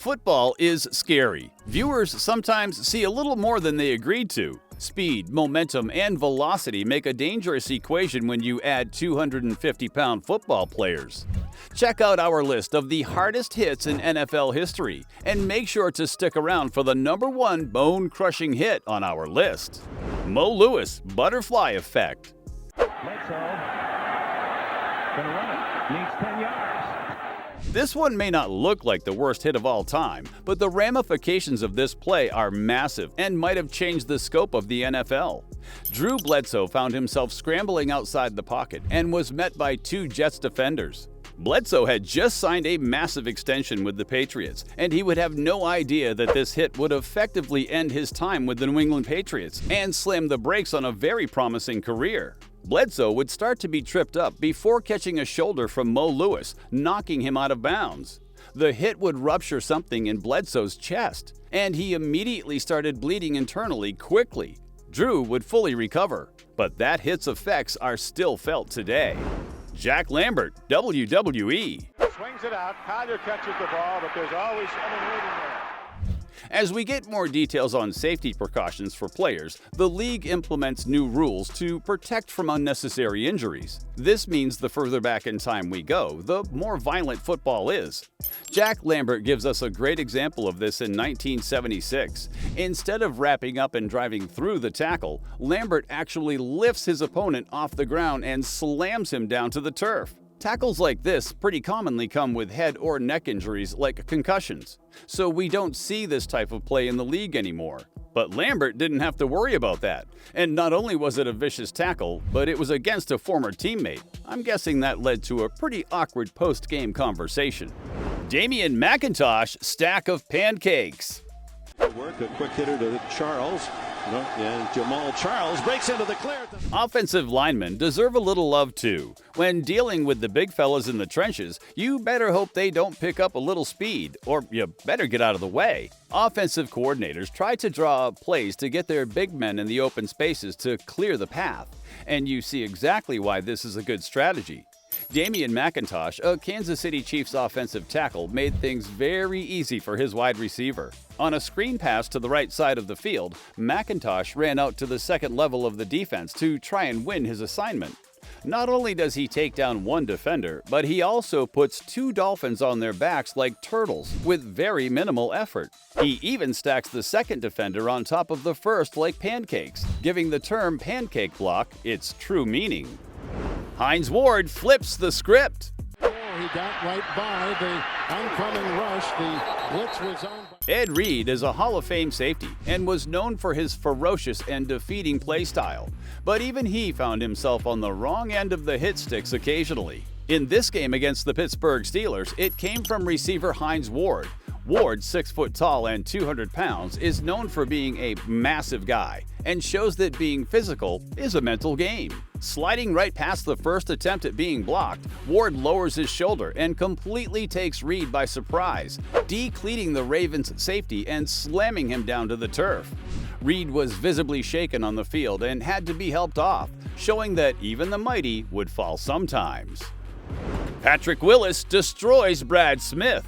Football is scary. Viewers sometimes see a little more than they agreed to. Speed, momentum, and velocity make a dangerous equation when you add 250-pound football players. Check out our list of the hardest hits in NFL history, and make sure to stick around for the #1 bone-crushing hit on our list. Mo Lewis, Butterfly Effect. Bledsoe, gonna run it, needs 10 yards. This one may not look like the worst hit of all time, but the ramifications of this play are massive and might have changed the scope of the NFL. Drew Bledsoe found himself scrambling outside the pocket and was met by 2 Jets defenders. Bledsoe had just signed a massive extension with the Patriots, and he would have no idea that this hit would effectively end his time with the New England Patriots and slam the brakes on a very promising career. Bledsoe would start to be tripped up before catching a shoulder from Mo Lewis, knocking him out of bounds. The hit would rupture something in Bledsoe's chest, and he immediately started bleeding internally quickly. Drew would fully recover, but that hit's effects are still felt today. Jack Lambert, WWE. Swings it out, Collier catches the ball, but there's always someone waiting there. As we get more details on safety precautions for players, the league implements new rules to protect from unnecessary injuries. This means the further back in time we go, the more violent football is. Jack Lambert gives us a great example of this in 1976. Instead of wrapping up and driving through the tackle, Lambert actually lifts his opponent off the ground and slams him down to the turf. Tackles like this pretty commonly come with head or neck injuries like concussions, so we don't see this type of play in the league anymore. But Lambert didn't have to worry about that, and not only was it a vicious tackle, but it was against a former teammate. I'm guessing that led to a pretty awkward post-game conversation. Damien McIntosh, stack of pancakes. Work, a quick hitter to Charles. And Jamal Charles breaks into the clear. Offensive linemen deserve a little love too. When dealing with the big fellas in the trenches, you better hope they don't pick up a little speed, or you better get out of the way. Offensive coordinators try to draw up plays to get their big men in the open spaces to clear the path, and you see exactly why this is a good strategy. Damien McIntosh, a Kansas City Chiefs offensive tackle, made things very easy for his wide receiver. On a screen pass to the right side of the field, McIntosh ran out to the second level of the defense to try and win his assignment. Not only does he take down one defender, but he also puts 2 Dolphins on their backs like turtles with very minimal effort. He even stacks the second defender on top of the first like pancakes, giving the term pancake block its true meaning. Heinz Ward flips the script. He got right by the oncoming rush. The blitz was on. Ed Reed is a Hall of Fame safety and was known for his ferocious and defeating play style, but even he found himself on the wrong end of the hit sticks occasionally. In this game against the Pittsburgh Steelers, it came from receiver Heinz Ward. Ward, 6 foot tall and 200 pounds, is known for being a massive guy and shows that being physical is a mental game. Sliding right past the first attempt at being blocked, Ward lowers his shoulder and completely takes Reed by surprise, decleating the Ravens' safety and slamming him down to the turf. Reed was visibly shaken on the field and had to be helped off, showing that even the mighty would fall sometimes. Patrick Willis destroys Brad Smith.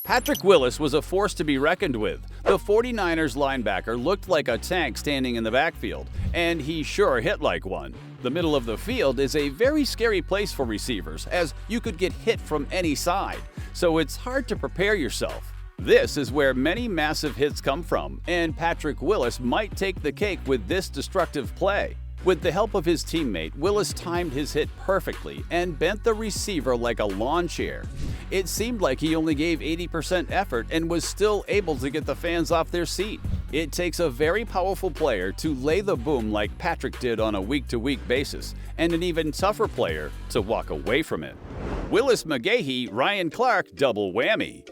Patrick Willis was a force to be reckoned with. The 49ers linebacker looked like a tank standing in the backfield, and he sure hit like one. The middle of the field is a very scary place for receivers, as you could get hit from any side, so it's hard to prepare yourself. This is where many massive hits come from, and Patrick Willis might take the cake with this destructive play. With the help of his teammate, Willis timed his hit perfectly and bent the receiver like a lawn chair. It seemed like he only gave 80% effort and was still able to get the fans off their seat. It takes a very powerful player to lay the boom like Patrick did on a week-to-week basis, and an even tougher player to walk away from it. Willis McGahee, Ryan Clark, double whammy.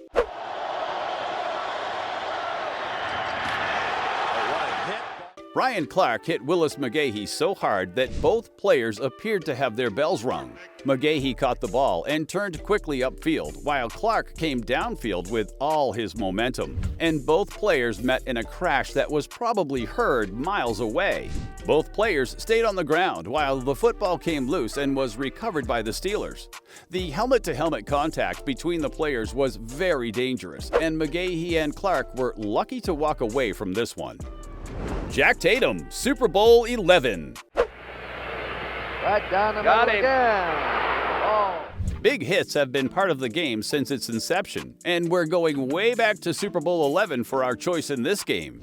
Brian Clark hit Willis McGahee so hard that both players appeared to have their bells rung. McGahee caught the ball and turned quickly upfield, while Clark came downfield with all his momentum. And both players met in a crash that was probably heard miles away. Both players stayed on the ground while the football came loose and was recovered by the Steelers. The helmet-to-helmet contact between the players was very dangerous, and McGahee and Clark were lucky to walk away from this one. Jack Tatum, Super Bowl 11. Right down the middle again. Oh. Big hits have been part of the game since its inception, and we're going way back to Super Bowl 11 for our choice in this game.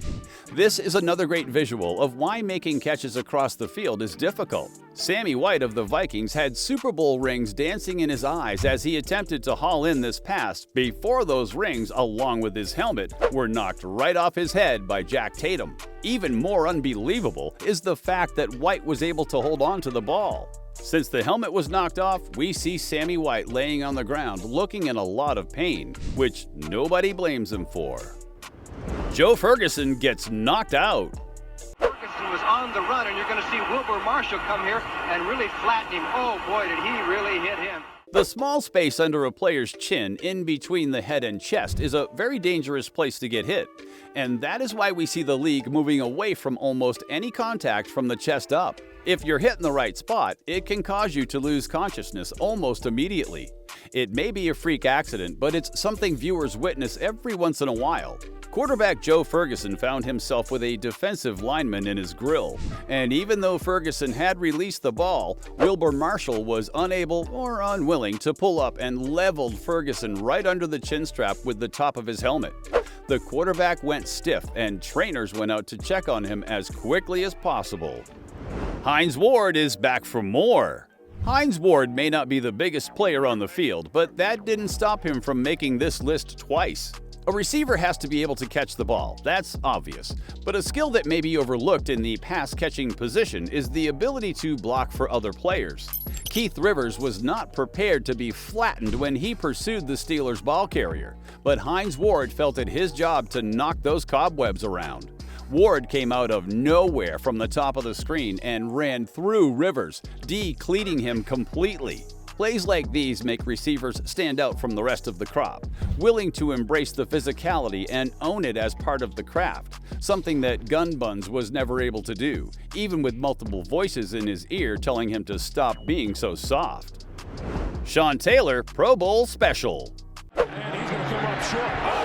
This is another great visual of why making catches across the field is difficult. Sammy White of the Vikings had Super Bowl rings dancing in his eyes as he attempted to haul in this pass before those rings, along with his helmet, were knocked right off his head by Jack Tatum. Even more unbelievable is the fact that White was able to hold on to the ball. Since the helmet was knocked off, we see Sammy White laying on the ground looking in a lot of pain, which nobody blames him for. Joe Ferguson gets knocked out. Ferguson was on the run, and you're going to see Wilbur Marshall come here and really flatten him. Oh boy, did he really hit him. The small space under a player's chin in between the head and chest is a very dangerous place to get hit, and that is why we see the league moving away from almost any contact from the chest up. If you're hit in the right spot, it can cause you to lose consciousness almost immediately. It may be a freak accident, but it's something viewers witness every once in a while. Quarterback Joe Ferguson found himself with a defensive lineman in his grill, and even though Ferguson had released the ball, Wilbur Marshall was unable or unwilling to pull up and leveled Ferguson right under the chin strap with the top of his helmet. The quarterback went stiff, and trainers went out to check on him as quickly as possible. Heinz Ward is back for more. Heinz Ward may not be the biggest player on the field, but that didn't stop him from making this list twice. A receiver has to be able to catch the ball, that's obvious, but a skill that may be overlooked in the pass-catching position is the ability to block for other players. Keith Rivers was not prepared to be flattened when he pursued the Steelers' ball carrier, but Heinz Ward felt it his job to knock those cobwebs around. Ward came out of nowhere from the top of the screen and ran through Rivers, decleating him completely. Plays like these make receivers stand out from the rest of the crop, willing to embrace the physicality and own it as part of the craft, something that Gun Buns was never able to do, even with multiple voices in his ear telling him to stop being so soft. Sean Taylor, Pro Bowl Special. And he's going to come up short.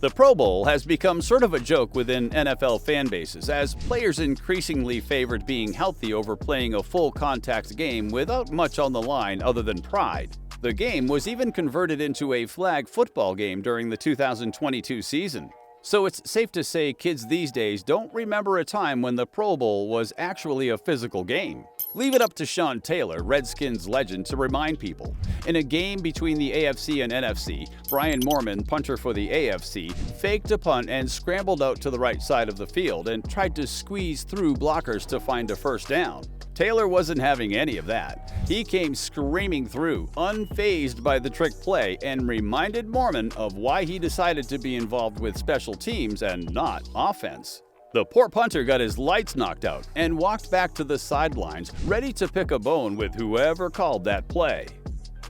The Pro Bowl has become sort of a joke within NFL fan bases, as players increasingly favored being healthy over playing a full contact game without much on the line other than pride. The game was even converted into a flag football game during the 2022 season. So it's safe to say kids these days don't remember a time when the Pro Bowl was actually a physical game. Leave it up to Sean Taylor, Redskins legend, to remind people. In a game between the AFC and NFC, Brian Moorman, punter for the AFC, faked a punt and scrambled out to the right side of the field and tried to squeeze through blockers to find a first down. Taylor wasn't having any of that. He came screaming through, unfazed by the trick play, and reminded Moorman of why he decided to be involved with special teams and not offense. The poor punter got his lights knocked out and walked back to the sidelines, ready to pick a bone with whoever called that play.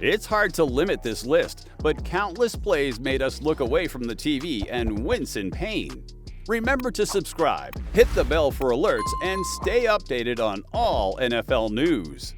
It's hard to limit this list, but countless plays made us look away from the TV and wince in pain. Remember to subscribe, hit the bell for alerts, and stay updated on all NFL news.